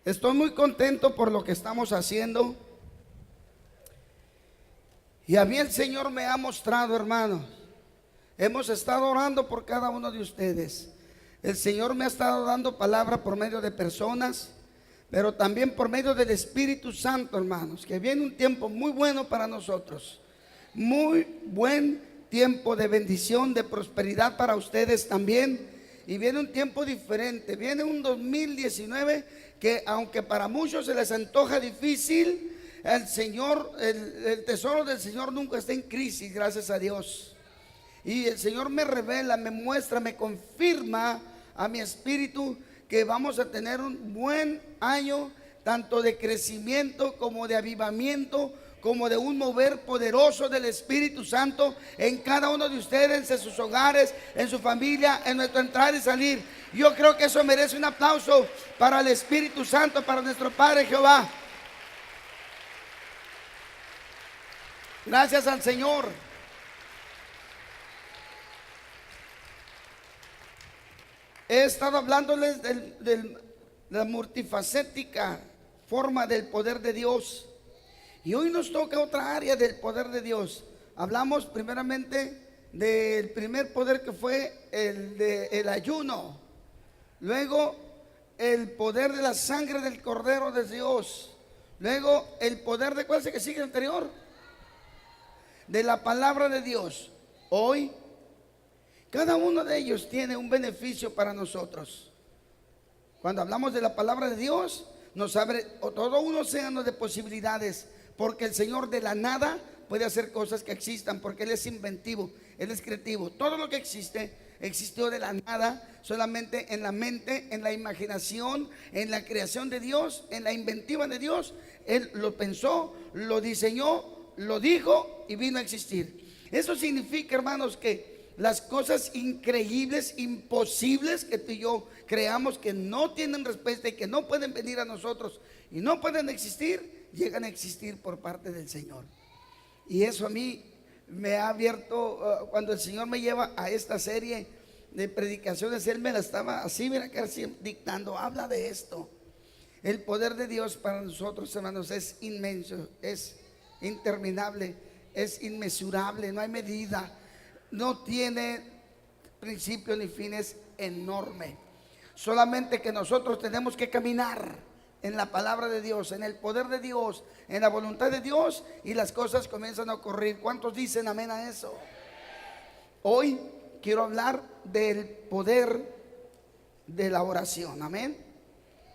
Estoy muy contento por lo que estamos haciendo. Y a mí el Señor me ha mostrado, hermanos. Hemos estado orando por cada uno de ustedes. El Señor me ha estado dando palabra por medio de personas, pero también por medio del Espíritu Santo, hermanos, que viene un tiempo muy bueno para nosotros. Muy buen tiempo de bendición, de prosperidad para ustedes también. Y viene un tiempo diferente. Viene un 2019 que, aunque para muchos se les antoja difícil, el Señor, el tesoro del Señor nunca está en crisis, gracias a Dios. Y el Señor me revela, me muestra, me confirma a mi espíritu que vamos a tener un buen año, tanto de crecimiento como de avivamiento, como de un mover poderoso del Espíritu Santo en cada uno de ustedes, en sus hogares, en su familia, en nuestro entrar y salir. Yo creo que eso merece un aplauso para el Espíritu Santo, para nuestro Padre Jehová. Gracias al Señor. He estado hablándoles de la multifacética forma del poder de Dios. Y hoy nos toca otra área del poder de Dios. Hablamos primeramente del primer poder, que fue el ayuno. Luego el poder de la sangre del Cordero de Dios. Luego el poder de, ¿cuál es el que sigue anterior? De la palabra de Dios. Hoy cada uno de ellos tiene un beneficio para nosotros. Cuando hablamos de la palabra de Dios, nos abre todo un océano de posibilidades, porque el Señor de la nada puede hacer cosas que existan, porque Él es inventivo, Él es creativo. Todo lo que existe, existió de la nada, solamente en la mente, en la imaginación, en la creación de Dios, en la inventiva de Dios. Él lo pensó, lo diseñó, lo dijo y vino a existir. Eso significa, hermanos, que las cosas increíbles, imposibles que tú y yo creamos que no tienen respuesta y que no pueden venir a nosotros y no pueden existir, llegan a existir por parte del Señor. Y eso a mí me ha abierto, cuando el Señor me lleva a esta serie de predicaciones, Él me la estaba así, mira, que así dictando, habla de esto. El poder de Dios para nosotros, hermanos, es inmenso, es interminable, es inmesurable, no hay medida. No tiene principio ni fin, es enorme. Solamente que nosotros tenemos que caminar en la palabra de Dios, en el poder de Dios, en la voluntad de Dios, y las cosas comienzan a ocurrir. ¿Cuántos dicen amén a eso? Hoy quiero hablar del poder de la oración. Amén.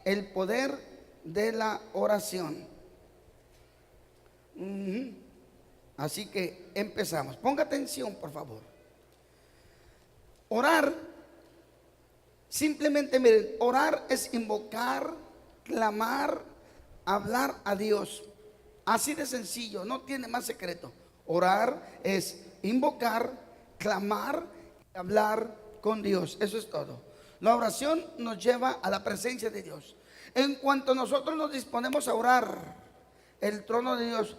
El poder de la oración. Así que empezamos. Ponga atención, por favor. Orar, simplemente miren, orar es invocar, clamar, hablar a Dios. Así de sencillo, no tiene más secreto. Orar es invocar, clamar, hablar con Dios. Eso es todo. La oración nos lleva a la presencia de Dios. En cuanto nosotros nos disponemos a orar, el trono de Dios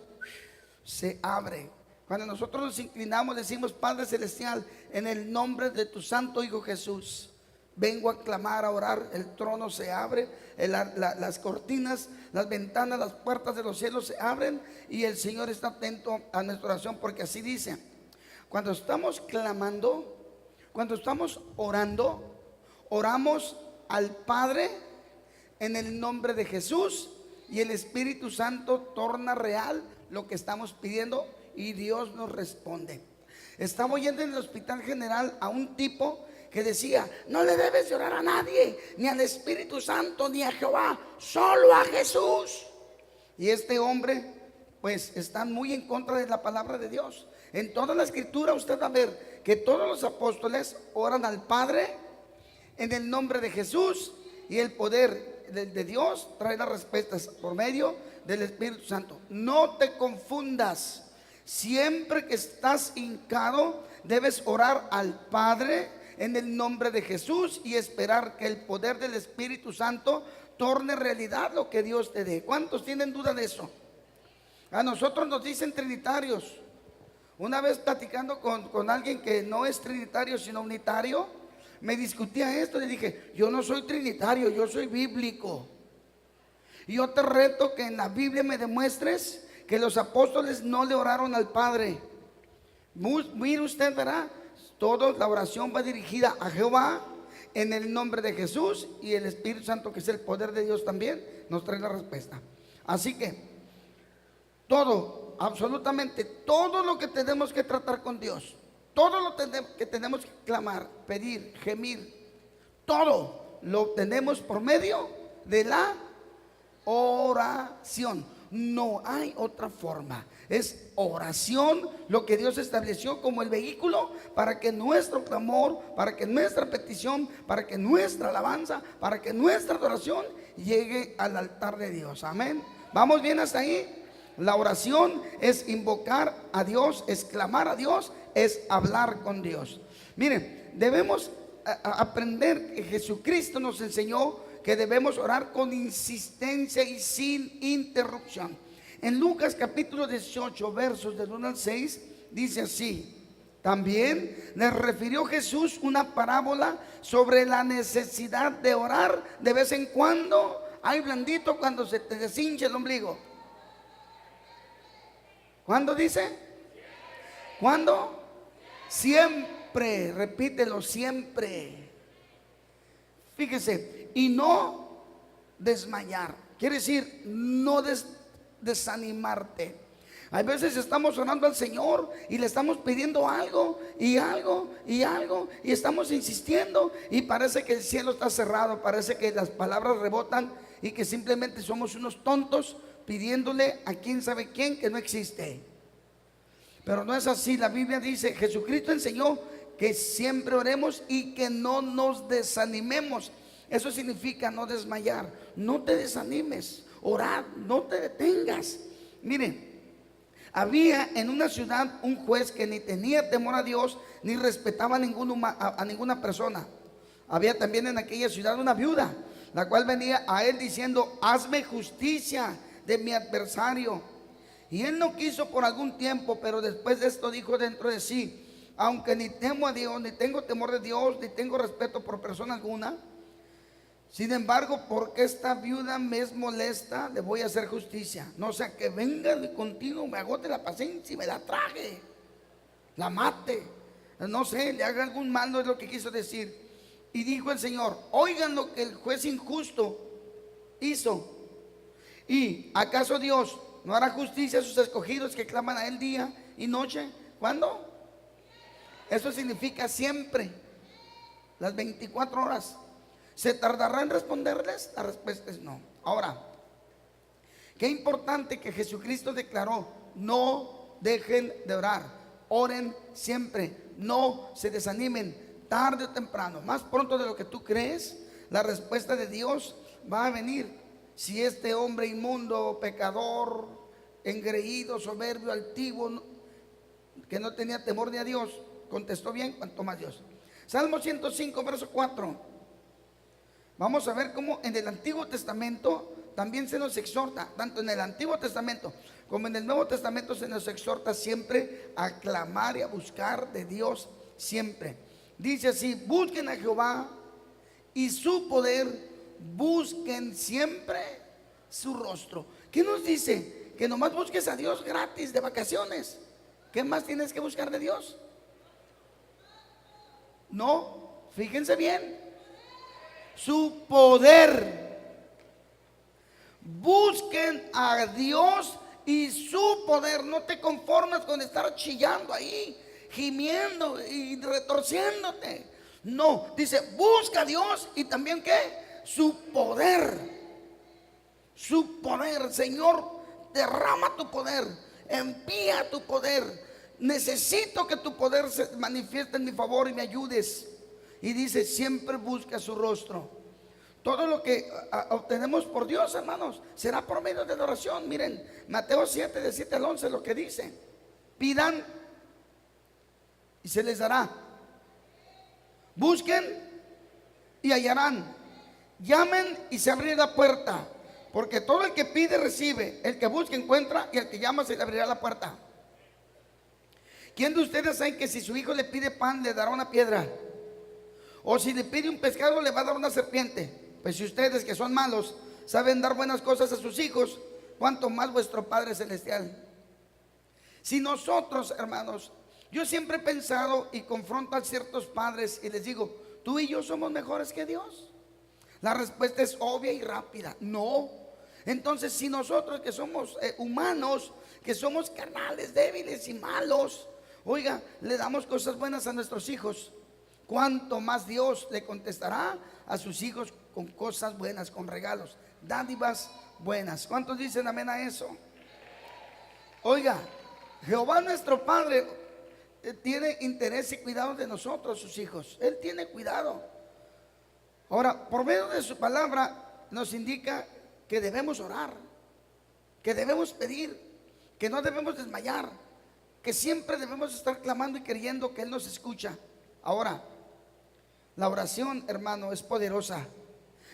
se abre. Cuando nosotros nos inclinamos, decimos: Padre Celestial, en el nombre de tu santo Hijo Jesús, vengo a clamar, a orar. El trono se abre, las cortinas, las ventanas, las puertas de los cielos se abren, y el Señor está atento a nuestra oración, porque así dice: cuando estamos clamando, cuando estamos orando, oramos al Padre en el nombre de Jesús, y el Espíritu Santo torna real lo que estamos pidiendo, y Dios nos responde. Estamos yendo en el Hospital General a un tipo que decía: no le debes de orar a nadie, ni al Espíritu Santo, ni a Jehová, solo a Jesús. Y este hombre, pues, está muy en contra de la palabra de Dios. En toda la escritura usted va a ver que todos los apóstoles oran al Padre en el nombre de Jesús, y el poder de Dios trae las respuestas por medio del Espíritu Santo. No te confundas. Siempre que estás hincado, debes orar al Padre en el nombre de Jesús y esperar que el poder del Espíritu Santo torne realidad lo que Dios te dé. ¿Cuántos tienen duda de eso? A nosotros nos dicen trinitarios. Una vez platicando con alguien que no es trinitario sino unitario, me discutía esto. Le dije: yo no soy trinitario, yo soy bíblico. Y yo te reto que en la Biblia me demuestres que los apóstoles no le oraron al Padre. Mire usted, verá, toda la oración va dirigida a Jehová en el nombre de Jesús, y el Espíritu Santo, que es el poder de Dios, también nos trae la respuesta. Así que todo, absolutamente todo lo que tenemos que tratar con Dios, todo lo que tenemos que clamar, pedir, gemir, todo lo obtenemos por medio de la oración. No hay otra forma. Es oración lo que Dios estableció como el vehículo para que nuestro clamor, para que nuestra petición, para que nuestra alabanza, para que nuestra adoración llegue al altar de Dios. Amén. ¿Vamos bien hasta ahí? La oración es invocar a Dios, es clamar a Dios, es hablar con Dios. Miren, debemos aprender que Jesucristo nos enseñó que debemos orar con insistencia y sin interrupción. En Lucas capítulo 18, versos del 1 al 6, dice así: también les refirió Jesús una parábola sobre la necesidad de orar de vez en cuando. Ay, blandito, cuando se te deshinche el ombligo. ¿Cuándo dice? ¿Cuándo? Siempre, repítelo, siempre. Fíjese, y no desmayar. Quiere decir, no desanimarte. Hay veces estamos orando al Señor y le estamos pidiendo algo y algo y algo, y estamos insistiendo, y parece que el cielo está cerrado, parece que las palabras rebotan y que simplemente somos unos tontos pidiéndole a quién sabe quién que no existe. Pero no es así. La Biblia dice, Jesucristo enseñó que siempre oremos y que no nos desanimemos. Eso significa no desmayar. No te desanimes, orad, no te detengas. Miren, había en una ciudad un juez que ni tenía temor a Dios ni respetaba a ninguna persona. Había también en aquella ciudad una viuda, la cual venía a él diciendo: hazme justicia de mi adversario. Y él no quiso por algún tiempo, pero después de esto dijo dentro de sí: aunque ni temo a Dios, ni tengo temor de Dios, ni tengo respeto por persona alguna, sin embargo, porque esta viuda me es molesta, le voy a hacer justicia. No sea que venga de continuo, me agote la paciencia y me la trague, la mate, no sé, le haga algún mal, no es lo que quiso decir. Y dijo el Señor: oigan lo que el juez injusto hizo. ¿Y acaso Dios no hará justicia a sus escogidos que claman a él día y noche? ¿Cuándo? Eso significa siempre, las 24 horas. ¿Se tardará en responderles? La respuesta es no. Ahora, qué importante que Jesucristo declaró: no dejen de orar, oren siempre, no se desanimen. Tarde o temprano, más pronto de lo que tú crees, la respuesta de Dios va a venir. Si este hombre inmundo, pecador, engreído, soberbio, altivo, que no tenía temor ni a Dios, contestó bien, cuanto más Dios. Salmo 105, verso 4. Vamos a ver cómo en el Antiguo Testamento también se nos exhorta, tanto en el Antiguo Testamento como en el Nuevo Testamento se nos exhorta siempre a clamar y a buscar de Dios siempre. Dice así: busquen a Jehová y su poder, busquen siempre su rostro. ¿Qué nos dice? Que nomás busques a Dios gratis de vacaciones. ¿Qué más tienes que buscar de Dios? No, fíjense bien. Su poder. Busquen a Dios y su poder. No te conformes con estar chillando ahí, gimiendo y retorciéndote. No, dice: busca a Dios y también ¿qué? Su poder. Su poder. Señor, derrama tu poder, envía tu poder. Necesito que tu poder se manifieste en mi favor y me ayudes. Y dice: siempre busca su rostro. Todo lo que obtenemos por Dios, hermanos, será por medio de la oración. Miren, Mateo 7, de 7 al 11, lo que dice: pidan y se les dará, busquen y hallarán, llamen y se abrirá la puerta. Porque todo el que pide recibe, el que busca encuentra, y el que llama se le abrirá la puerta. ¿Quién de ustedes sabe que si su hijo le pide pan le dará una piedra? O si le pide un pescado le va a dar una serpiente. Pues si ustedes, que son malos, saben dar buenas cosas a sus hijos, cuanto más vuestro Padre Celestial. Si nosotros, hermanos, yo siempre he pensado y confronto a ciertos padres y les digo, ¿tú y yo somos mejores que Dios? La respuesta es obvia y rápida, no. Entonces, si nosotros que somos humanos, que somos carnales, débiles y malos, oiga, le damos cosas buenas a nuestros hijos, ¿cuánto más Dios le contestará a sus hijos con cosas buenas, con regalos, dádivas buenas? ¿Cuántos dicen amén a eso? Oiga, Jehová nuestro Padre tiene interés y cuidado de nosotros, sus hijos. Él tiene cuidado. Ahora, por medio de su palabra nos indica que debemos orar, que debemos pedir, que no debemos desmayar, que siempre debemos estar clamando y creyendo que Él nos escucha. Ahora, la oración, hermano, es poderosa.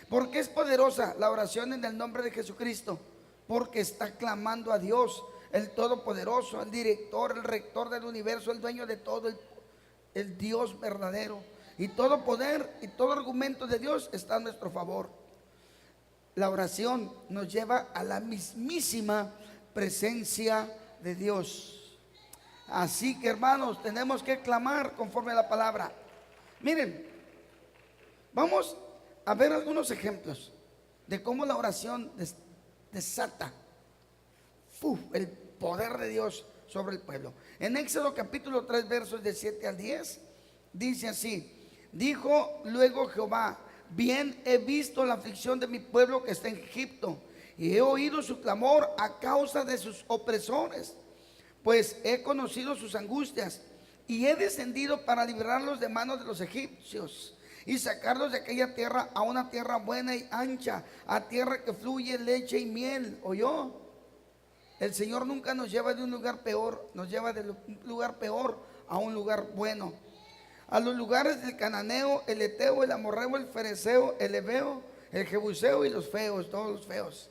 ¿Por qué es poderosa la oración en el nombre de Jesucristo? Porque está clamando a Dios, el Todopoderoso, el director, el rector del universo, el dueño de todo, el Dios verdadero. Y todo poder y todo argumento de Dios está a nuestro favor. La oración nos lleva a la mismísima presencia de Dios. Así que, hermanos, tenemos que clamar conforme a la palabra. Miren, vamos a ver algunos ejemplos de cómo la oración desata el poder de Dios sobre el pueblo. En Éxodo capítulo 3 versos de 7 al 10 dice así: dijo luego Jehová, bien he visto la aflicción de mi pueblo que está en Egipto, y he oído su clamor a causa de sus opresores, pues he conocido sus angustias, y he descendido para librarlos de manos de los egipcios y sacarlos de aquella tierra a una tierra buena y ancha, a tierra que fluye leche y miel. ¿Oyó? El Señor nunca nos lleva de un lugar peor, nos lleva de un lugar peor a un lugar bueno. A los lugares del cananeo, el eteo, el amorreo, el fereceo, el heveo, el jebuseo y los feos, todos los feos.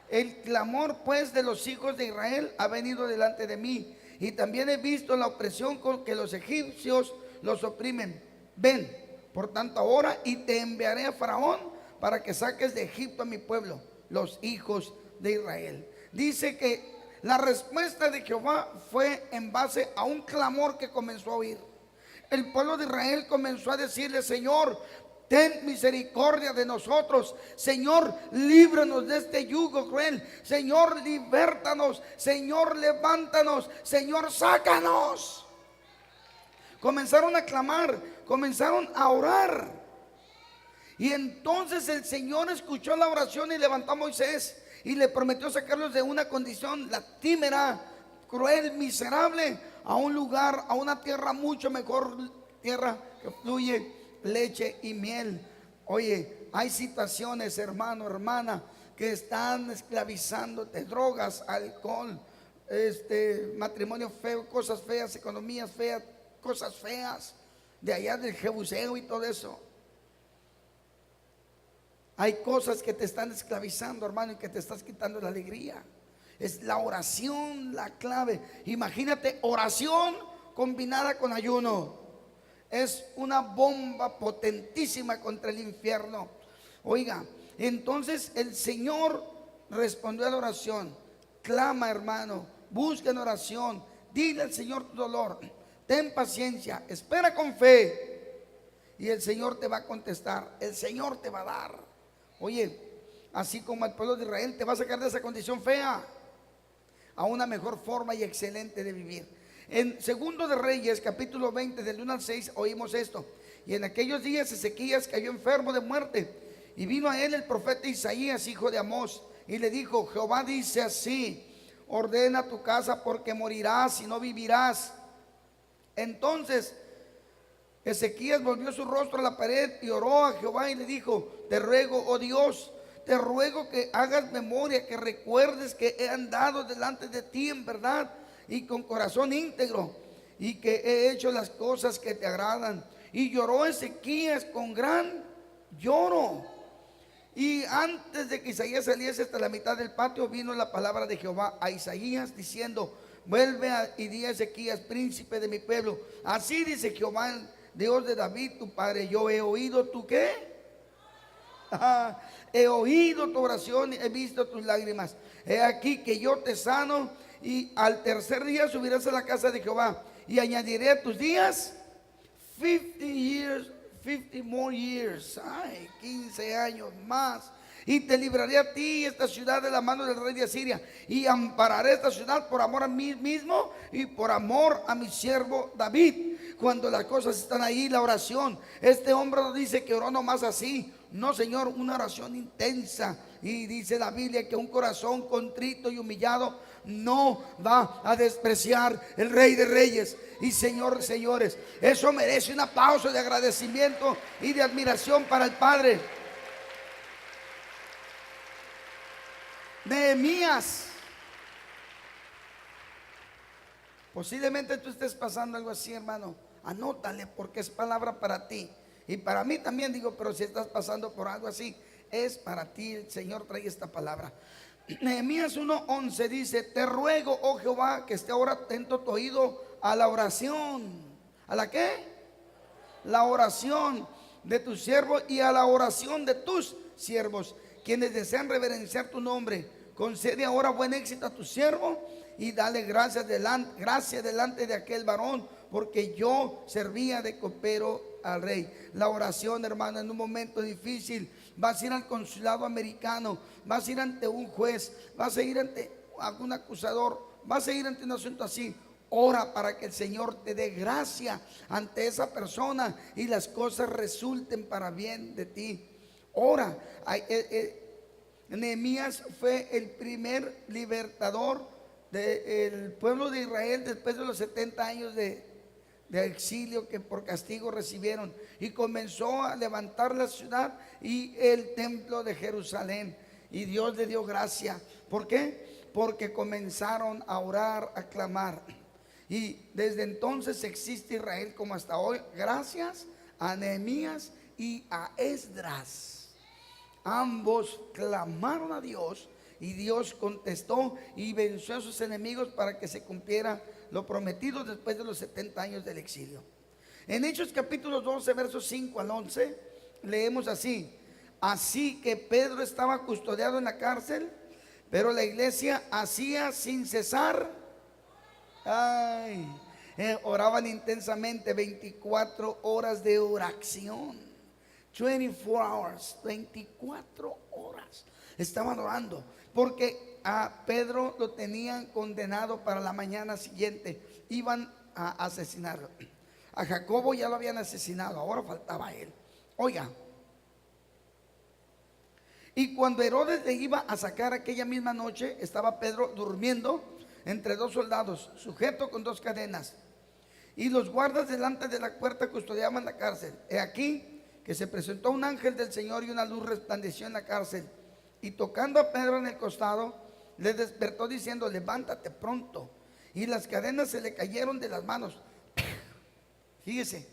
El clamor pues de los hijos de Israel ha venido delante de mí, y también he visto la opresión con que los egipcios los oprimen. Ven, por tanto, ahora y te enviaré a Faraón para que saques de Egipto a mi pueblo, los hijos de Israel. Dice que la respuesta de Jehová fue en base a un clamor que comenzó a oír. El pueblo de Israel comenzó a decirle: Señor, ten misericordia de nosotros. Señor, líbranos de este yugo cruel. Señor, libértanos. Señor, levántanos. Señor, sácanos. Comenzaron a clamar, comenzaron a orar. Y entonces el Señor escuchó la oración y levantó a Moisés y le prometió sacarlos de una condición lastimera, cruel, miserable, a un lugar, a una tierra mucho mejor, tierra que fluye leche y miel. Oye, hay situaciones, hermano, hermana, que están esclavizándote: drogas, alcohol, matrimonio feo, cosas feas, economías feas, cosas feas de allá del jebuseo y todo eso. Hay cosas que te están esclavizando, hermano, y que te estás quitando la alegría. Es la oración la clave. Imagínate, oración combinada con ayuno. Es una bomba potentísima contra el infierno. Oiga, entonces el Señor respondió a la oración. Clama, hermano, busca en oración, dile al Señor tu dolor, ten paciencia, espera con fe, y el Señor te va a contestar, el Señor te va a dar. Oye, así como el pueblo de Israel te va a sacar de esa condición fea a una mejor forma y excelente de vivir. En Segundo de Reyes, capítulo 20, del 1 al 6, oímos esto: y en aquellos días Ezequías cayó enfermo de muerte, y vino a él el profeta Isaías, hijo de Amós, y le dijo: Jehová dice así, ordena tu casa, porque morirás y no vivirás. Entonces Ezequías volvió su rostro a la pared y oró a Jehová y le dijo: te ruego, oh Dios, te ruego que hagas memoria, que recuerdes que he andado delante de ti en verdad y con corazón íntegro, y que he hecho las cosas que te agradan. Y lloró Ezequías con gran lloro. Y antes de que Isaías saliese hasta la mitad del patio, vino la palabra de Jehová a Isaías diciendo: vuelve y di a Ezequías, príncipe de mi pueblo, así dice Jehová, Dios de David tu padre, yo he oído tu ¿qué? He oído tu oración, he visto tus lágrimas. He aquí que yo te sano, y al tercer día subirás a la casa de Jehová, y añadiré a tus días 50 years, 50 more years. Ay, 15 años más. Y te libraré a ti y esta ciudad de la mano del rey de Asiria, y ampararé esta ciudad por amor a mí mismo y por amor a mi siervo David. Cuando las cosas están ahí, la oración, este hombre nos dice que oró nomás así. No, Señor, una oración intensa. Y dice la Biblia que un corazón contrito y humillado no va a despreciar el Rey de Reyes y Señor de Señores. Eso merece un aplauso de agradecimiento y de admiración para el Padre. Nehemías. Posiblemente tú estés pasando algo así, hermano. Anótale, porque es palabra para ti. Y para mí también, digo, pero si estás pasando por algo así, es para ti. El Señor trae esta palabra. Nehemías 1:11 dice: te ruego, oh Jehová, que esté ahora atento tu oído a la oración. ¿A la qué? La oración de tus siervos y a la oración de tus siervos, quienes desean reverenciar tu nombre. Concede ahora buen éxito a tu siervo y dale gracia delante de aquel varón, porque yo servía de copero al rey. La oración, hermano, en un momento difícil, vas a ir al consulado americano, vas a ir ante un juez, vas a ir ante algún acusador, vas a ir ante un asunto así. Ora para que el Señor te dé gracia ante esa persona y las cosas resulten para bien de ti. Ora. Nehemías fue el primer libertador del pueblo de Israel después de los 70 años de exilio que por castigo recibieron, y comenzó a levantar la ciudad y el templo de Jerusalén, y Dios le dio gracia. ¿Por qué? Porque comenzaron a orar, a clamar, y desde entonces existe Israel como hasta hoy, gracias a Nehemías y a Esdras. Ambos clamaron a Dios y Dios contestó y venció a sus enemigos para que se cumpliera lo prometido después de los 70 años del exilio. En Hechos capítulo 12, versos 5 al 11, leemos así: así que Pedro estaba custodiado en la cárcel, pero la iglesia hacía sin cesar, oraban intensamente, 24 horas de oración. 24 hours, 24 horas estaban orando, porque a Pedro lo tenían condenado para la mañana siguiente. Iban a asesinarlo. A Jacobo ya lo habían asesinado, ahora faltaba él. Oiga, y cuando Herodes le iba a sacar aquella misma noche, estaba Pedro durmiendo entre dos soldados, sujeto con dos cadenas, y los guardas delante de la puerta custodiaban la cárcel. He aquí que se presentó un ángel del Señor y una luz resplandeció en la cárcel, y tocando a Pedro en el costado, le despertó diciendo: levántate pronto. Y las cadenas se le cayeron de las manos. Fíjese,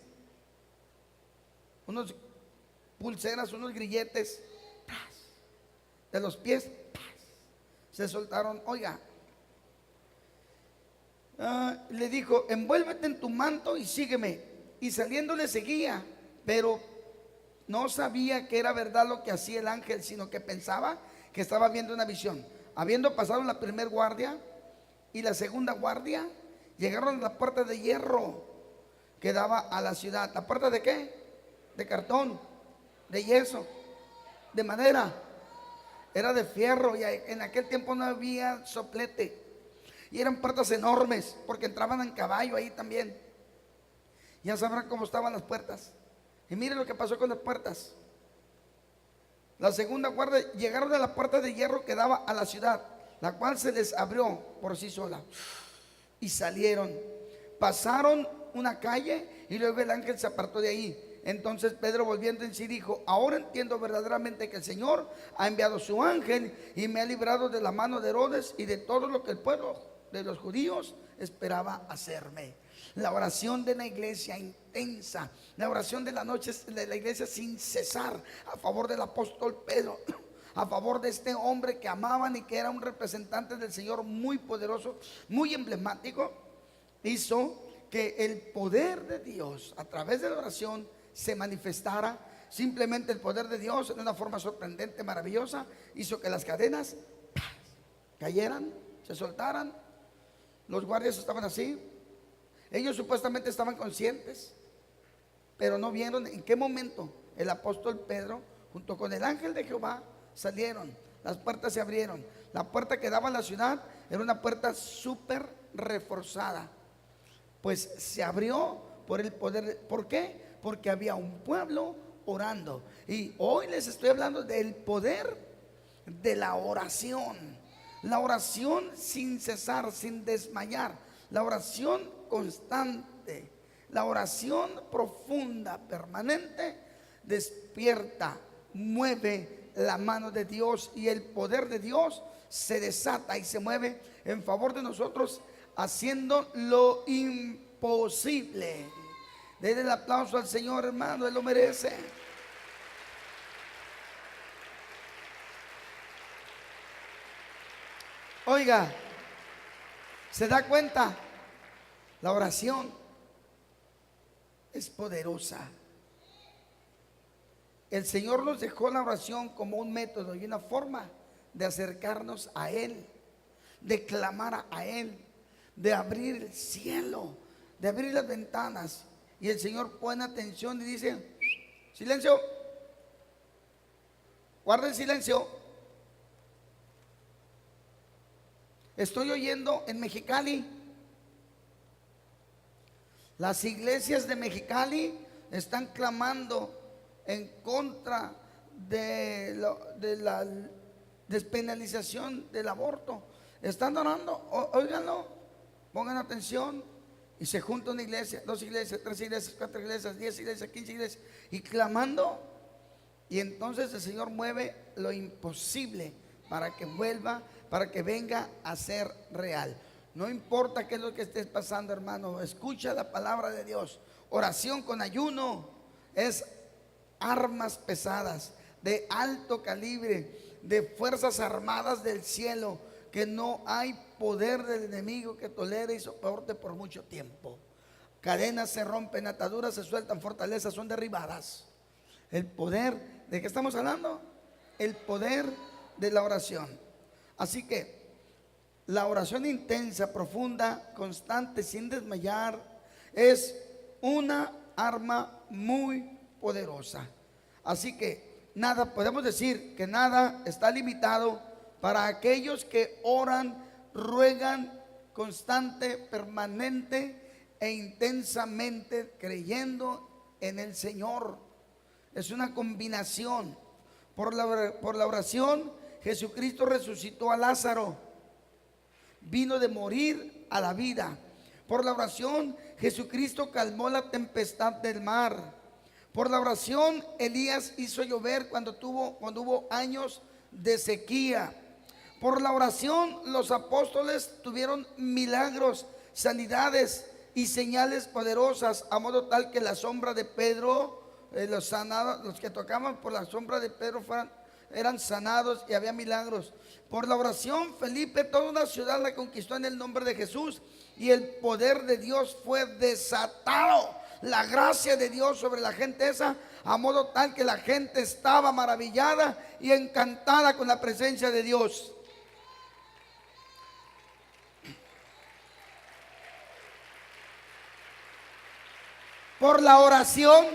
unos pulseras, unos grilletes de los pies se soltaron. Oiga, le dijo: envuélvete en tu manto y sígueme. Y saliendo le seguía, pero no sabía que era verdad lo que hacía el ángel, sino que pensaba que estaba viendo una visión. Habiendo pasado la primera guardia y la segunda guardia, llegaron a la puerta de hierro que daba a la ciudad. ¿La puerta de qué? De cartón, de yeso, de madera. Era de fierro, y en aquel tiempo no había soplete, y eran puertas enormes, porque entraban en caballo ahí también. Ya sabrán cómo estaban las puertas. Y miren lo que pasó con las puertas. La segunda guardia llegaron a la puerta de hierro que daba a la ciudad, la cual se les abrió por sí sola, y salieron, pasaron una calle, y luego el ángel se apartó de ahí. Entonces Pedro, volviendo en sí, dijo: ahora entiendo verdaderamente que el Señor ha enviado su ángel y me ha librado de la mano de Herodes y de todo lo que el pueblo de los judíos esperaba hacerme. La oración de la iglesia intensa, la oración de la noche de la iglesia sin cesar a favor del apóstol Pedro, a favor de este hombre que amaban y que era un representante del Señor muy poderoso, muy emblemático, hizo que el poder de Dios a través de la oración se manifestara Simplemente el poder de Dios, en una forma sorprendente, maravillosa, hizo que las cadenas cayeran, se soltaran. Los guardias estaban así. Ellos supuestamente estaban conscientes, pero no vieron en qué momento el apóstol Pedro, junto con el ángel de Jehová, salieron. Las puertas se abrieron. La puerta que daba a la ciudad era una puerta súper reforzada, pues se abrió por el poder. ¿Por qué? Porque había un pueblo orando. Y hoy les estoy hablando del poder de la oración. La oración sin cesar, sin desmayar. La oración constante. La oración profunda, permanente, despierta, mueve la mano de Dios, y el poder de Dios se desata y se mueve en favor de nosotros, haciendo lo imposible. Denle el aplauso al Señor, hermano, Él lo merece. Oiga, ¿se da cuenta? La oración es poderosa. El Señor nos dejó la oración como un método y una forma de acercarnos a Él, de clamar a Él, de abrir el cielo, de abrir las ventanas. Y el Señor pone atención y dice: silencio, guarden silencio. Estoy oyendo en Mexicali, las iglesias de Mexicali están clamando en contra de la despenalización del aborto. Están orando, óiganlo, pongan atención. Y se junta una iglesia, 2 iglesias, 3 iglesias, 4 iglesias, 10 iglesias, 15 iglesias, y clamando. Y entonces el Señor mueve lo imposible para que vuelva, para que venga a ser real. No importa qué es lo que estés pasando, hermano, escucha la palabra de Dios. Oración con ayuno es armas pesadas, de alto calibre, de fuerzas armadas del cielo, que no hay poder del enemigo que tolere y soporte por mucho tiempo. Cadenas se rompen, ataduras se sueltan, fortalezas son derribadas. El poder, ¿de qué estamos hablando? El poder de la oración. Así que la oración intensa, profunda, constante, sin desmayar, es una arma muy poderosa. Así que nada, podemos decir que nada está limitado para aquellos que oran, ruegan constante, permanente e intensamente, creyendo en el Señor. Es una combinación. Por la oración, Jesucristo resucitó a Lázaro, vino de morir a la vida. Por la oración, Jesucristo calmó la tempestad del mar. Por la oración, Elías hizo llover cuando hubo años de sequía. Por la oración, los apóstoles tuvieron milagros, sanidades y señales poderosas, a modo tal que la sombra de Pedro, los sanados, los que tocaban por la sombra de Pedro eran sanados y había milagros. Por la oración, Felipe toda una ciudad la conquistó en el nombre de Jesús, y el poder de Dios fue desatado. La gracia de Dios sobre la gente esa, a modo tal que la gente estaba maravillada y encantada con la presencia de Dios. Por la oración,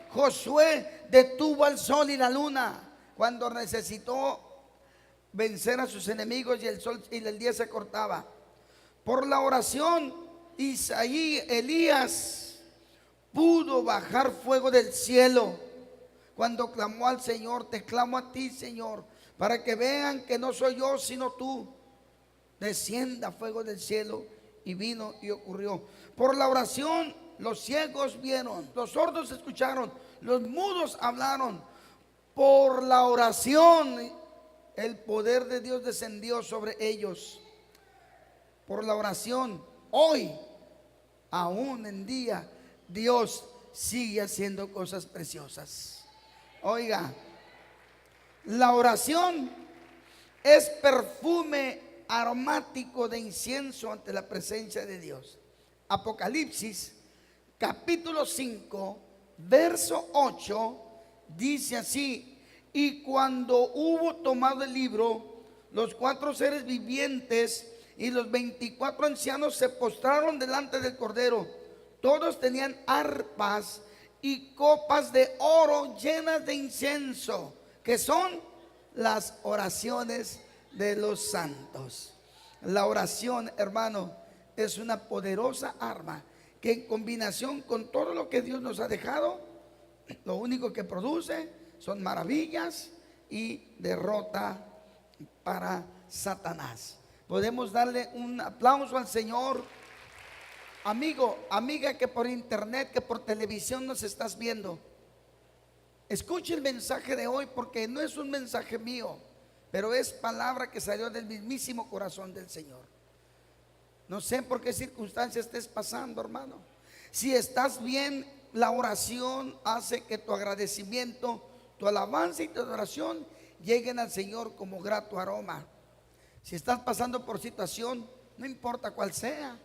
Josué detuvo al sol y la luna cuando necesitó vencer a sus enemigos y el sol y el día se cortaba. Por la oración, Elías pudo bajar fuego del cielo cuando clamó al Señor: te clamo a ti, Señor, para que vean que no soy yo sino tú. Descienda fuego del cielo, y vino y ocurrió. Por la oración, los ciegos vieron, los sordos escucharon, los mudos hablaron. Por la oración, el poder de Dios descendió sobre ellos. Por la oración, hoy, aún en día, Dios sigue haciendo cosas preciosas. Oiga, la oración es perfume aromático de incienso ante la presencia de Dios. Apocalipsis capítulo 5, verso 8, dice así: y cuando hubo tomado el libro, los 4 seres vivientes y los 24 ancianos se postraron delante del Cordero. Todos tenían arpas y copas de oro llenas de incienso, que son las oraciones de los santos. La oración, hermano, es una poderosa arma que en combinación con todo lo que Dios nos ha dejado, lo único que produce son maravillas y derrota para Satanás. Podemos darle un aplauso al Señor. Amigo, amiga que por internet, que por televisión nos estás viendo, escuche el mensaje de hoy, porque no es un mensaje mío, pero es palabra que salió del mismísimo corazón del Señor. No sé por qué circunstancia estés pasando, hermano. Si estás bien, la oración hace que tu agradecimiento, tu alabanza y tu adoración lleguen al Señor como grato aroma. Si estás pasando por situación, no importa cuál sea,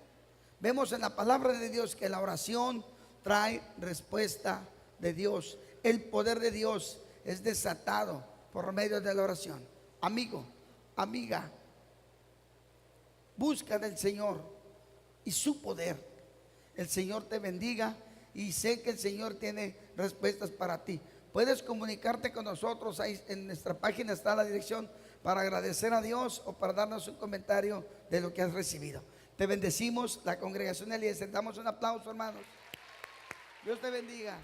vemos en la palabra de Dios que la oración trae respuesta de Dios. El poder de Dios es desatado por medio de la oración. Amigo, amiga, busca del Señor y su poder. El Señor te bendiga y sé que el Señor tiene respuestas para ti. Puedes comunicarte con nosotros, ahí en nuestra página está la dirección para agradecer a Dios o para darnos un comentario de lo que has recibido. Te bendecimos, la congregación Eliezer. Damos un aplauso, hermanos. Dios te bendiga.